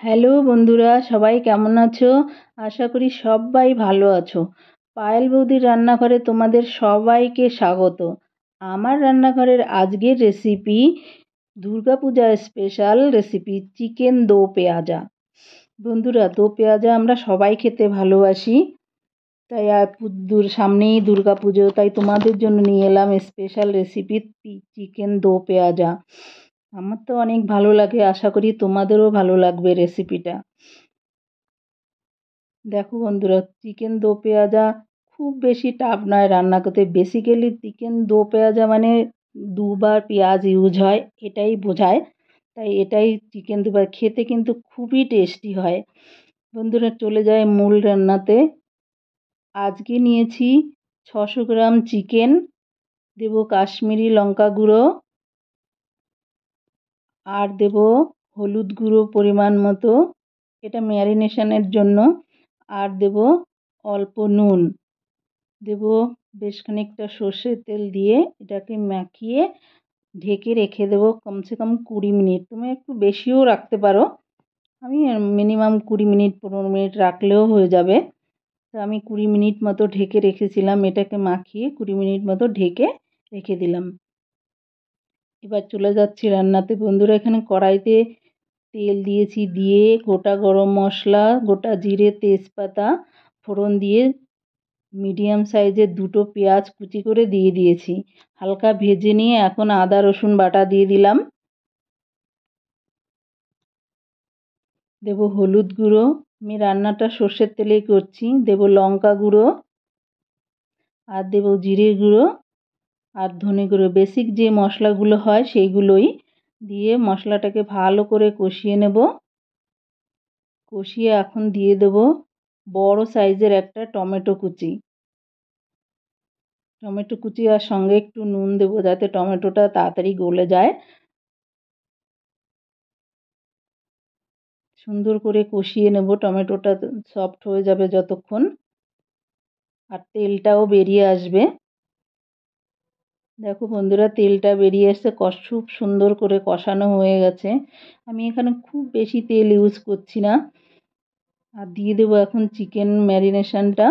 Hello বন্ধুরা, সবাই কেমন আছো? আশা করি সবাই ভালো আছো। পায়েল বৌদির রান্নাঘরে তোমাদের সবাইকে স্বাগত। আমার রান্নাঘরের আজকের recipe Durga Puja special recipe chicken দো পেঁয়াজা। বন্ধুরা, দো পেঁয়াজা আমরা সবাই খেতে ভালোবাসি, তাই সামনেই দুর্গাপুজো, তাই তোমাদের জন্য নিয়ে এলাম স্পেশাল রেসিপি চিকেন দো পেঁয়াজা। আমার তো অনেক ভালো লাগে, আশা করি তোমাদেরও ভালো লাগবে রেসিপিটা। দেখো বন্ধুরা, চিকেন দো পেঁয়াজা খুব বেশি টাফ নয় রান্না করতে। বেসিক্যালি চিকেন দো পেঁয়াজা মানে দুবার পেঁয়াজ ইউজ হয়, এটাই বোঝায়। তাই এটাই চিকেন দুবার, খেতে কিন্তু খুবই টেস্টি হয়। বন্ধুরা, চলে যায় মূল রান্নাতে। আজকে নিয়েছি 600 গ্রাম চিকেন, দেব কাশ্মীরি লঙ্কা গুঁড়ো, আর দেব হলুদ গুঁড়ো পরিমাণ মতো, এটা ম্যারিনেশনের জন্য। আর দেব অল্প নুন, দেব বেশ খানিকটা সর্ষের তেল দিয়ে এটাকে মাখিয়ে ঢেকে রেখে দেবো কমসে কম 20 মিনিট। তুমি একটু বেশিও রাখতে পারো, আমি মিনিমাম 20 মিনিট 15 মিনিট রাখলেও হয়ে যাবে। তো আমি 20 মিনিট মতো ঢেকে রেখেছিলাম, এটাকে মাখিয়ে 20 মিনিট মতো ঢেকে রেখে দিলাম। এবার চলে যাচ্ছি রান্নাতে। বন্ধুরা, এখানে কড়াইতে তেল দিয়েছি, দিয়ে গোটা গরম মশলা, গোটা জিরে, তেজপাতা ফোড়ন দিয়ে মিডিয়াম সাইজের 2টো পেঁয়াজ কুচি করে দিয়ে দিয়েছি। হালকা ভেজে নিয়ে এখন আদা রসুন বাটা দিয়ে দিলাম। দেব হলুদ গুঁড়ো, আমি রান্নাটা সর্ষের তেলেই করছি। দেব লঙ্কা গুঁড়ো, আর দেব জিরে গুঁড়ো আর ধনে গুঁড়ো। বেসিক যে মশলাগুলো হয় সেইগুলোই দিয়ে মশলাটাকে ভালো করে কষিয়ে নেব। কষিয়ে এখন দিয়ে দেব বড় সাইজের একটা টমেটো কুচি। টমেটো কুচি আর সঙ্গে একটু নুন দেবো যাতে টমেটোটা তাড়াতাড়ি গলে যায়। সুন্দর করে কষিয়ে নেব, টমেটোটা সফট হয়ে যাবে যতক্ষণ, আর তেলটাও বেরিয়ে আসবে। দেখো বন্ধুরা, তেলটা বেরিয়ে এসে খুব সুন্দর করে কষানো হয়ে গেছে। আমি এখানে খুব বেশি তেল ইউজ করছি না। আর দিয়ে দেবো এখন চিকেন ম্যারিনেশনটা।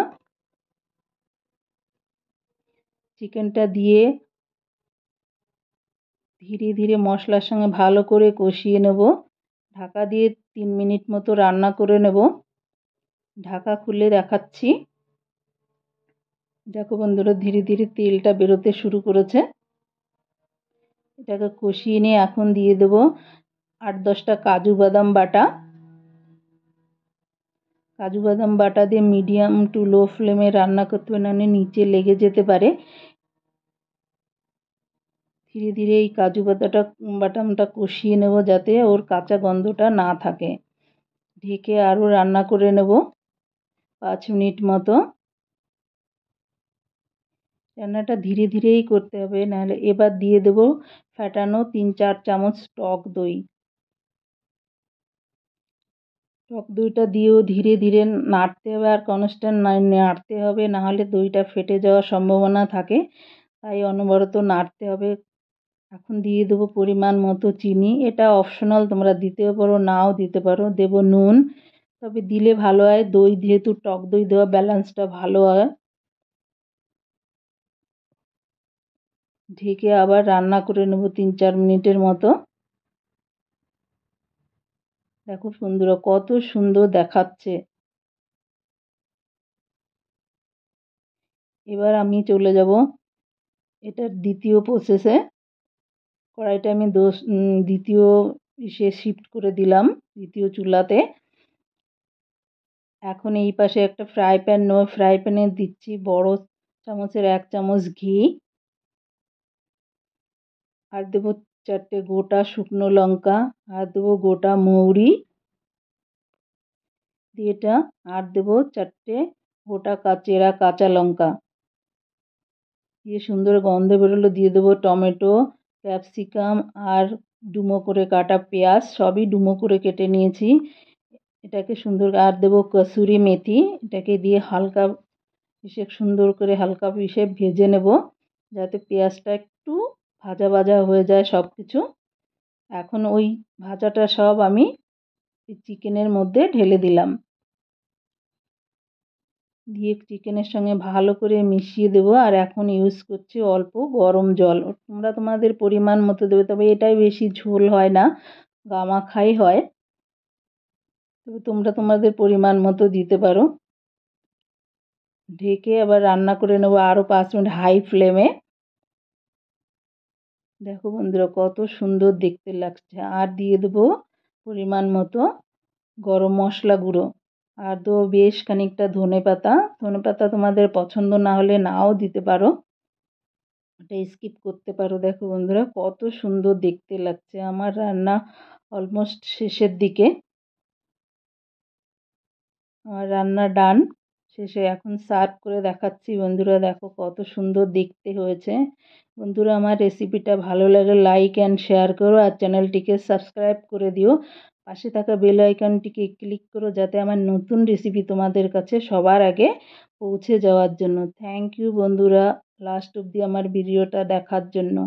চিকেনটা দিয়ে ধীরে ধীরে মশলার সঙ্গে ভালো করে কষিয়ে নেব। ঢাকা দিয়ে 3 মিনিট মতো রান্না করে নেব। ঢাকা খুলে দেখাচ্ছি। দেখো বন্ধুরা, ধীরে ধীরে তেলটা বেরোতে শুরু করেছে। এটাকে কষিয়ে নিয়ে এখন দিয়ে দেব 8-10টা কাজু বাদাম বাটা। কাজু বাদাম বাটা দিয়ে মিডিয়াম টু লো ফ্লেমে রান্না করতে হবে, নাহলে নিচে লেগে যেতে পারে। ধীরে ধীরে এই কাজু বাদামটা কষিয়ে নেব যাতে ওর কাঁচা গন্ধটা না থাকে। ঢেকে আরও রান্না করে নেব 5 মিনিট মতো। রান্নাটা ধীরে ধীরেই করতে হবে, নাহলে। এবার দিয়ে দেব ফ্যাটানো 3-4 চামচ টক দই। টক দইটা দিয়েও ধীরে ধীরে নাড়তে হবে, আর কনস্ট্যান্ট নাড়তে হবে, নাহলে দইটা ফেটে যাওয়ার সম্ভাবনা থাকে। তাই অনবরত নাড়তে হবে। এখন দিয়ে দেবো পরিমাণ মতো চিনি, এটা অপশনাল, তোমরা দিতেও পারো নাও দিতে পারো। দেব নুন, তবে দিলে ভালো হয়, দই যেহেতু টক দই দেওয়া, ব্যালেন্সটা ভালো হয়। ঢেকে আবার রান্না করে নেব 3-4 মিনিটের মতো। দেখো বন্ধুরা, কত সুন্দর দেখাচ্ছে। এবার আমি চলে যাব এটার দ্বিতীয় প্রসেসে। কড়াইটা আমি দ্বিতীয় শিফট করে দিলাম, দ্বিতীয় চুলাতে। এখন এই পাশে একটা ফ্রাই প্যান নেব, ফ্রাই প্যানে দিচ্ছি বড় চামচের 1 চামচ ঘি, আর দেবো 4টে গোটা শুকনো লঙ্কা, আর দেবো গোটা মৌরি দিয়ে এটা, আর দেবো 4টে গোটা চেরা কাঁচা লঙ্কা দিয়ে সুন্দর গন্ধ বেরোলো দিয়ে দেবো টমেটো, ক্যাপসিকাম আর ডুমো করে কাটা পেঁয়াজ, সবই ডুমো করে কেটে নিয়েছি। এটাকে সুন্দর, আর দেবো কসুরি মেথি, এটাকে দিয়ে হালকা সুন্দর করে হালকা ভেজে নেব যাতে পেঁয়াজটা একটু ভাজা ভাজা হয়ে যায় সব কিছু। এখন ওই ভাজাটা সব আমি চিকেনের মধ্যে ঢেলে দিলাম। দিয়ে চিকেনের সঙ্গে ভালো করে মিশিয়ে দেবো। আর এখন ইউজ করছি অল্প গরম জল। তোমরা তোমাদের পরিমাণ মতো দেবে, তবে এটাই বেশি ঝোল হয় না, গামাখাই হয়, তবে তোমরা তোমাদের পরিমাণ মতো দিতে পারো। ঢেকে আবার রান্না করে নেবো আরও 5 মিনিট হাই ফ্লেমে। দেখো বন্ধুরা কত সুন্দর দেখতে লাগছে। আর দিয়ে দেবো পরিমাণ মতো গরম মশলা গুঁড়ো, আর দেবো বেশ খানিকটা ধনেপাতা। ধনেপাতা তোমাদের পছন্দ না হলে নাও দিতে পারো, ওটা স্কিপ করতে পারো। দেখো বন্ধুরা কত সুন্দর দেখতে লাগছে। আমার রান্না অলমোস্ট শেষের দিকে, আমার রান্না ডান। শেষে এখন সার্ভ করে দেখাচ্ছি। বন্ধুরা দেখো কত সুন্দর দেখতে হয়েছে। বন্ধুরা আমার রেসিপিটা ভালো লাগলে লাইক অ্যান্ড শেয়ার করো, আর চ্যানেলটিকে সাবস্ক্রাইব করে দিও। পাশে থাকা বেল আইকনটিকে ক্লিক করো যাতে আমার নতুন রেসিপি তোমাদের কাছে সবার আগে পৌঁছে যাওয়ার জন্য। থ্যাংক ইউ বন্ধুরা লাস্ট অবধি আমার ভিডিওটা দেখার জন্য।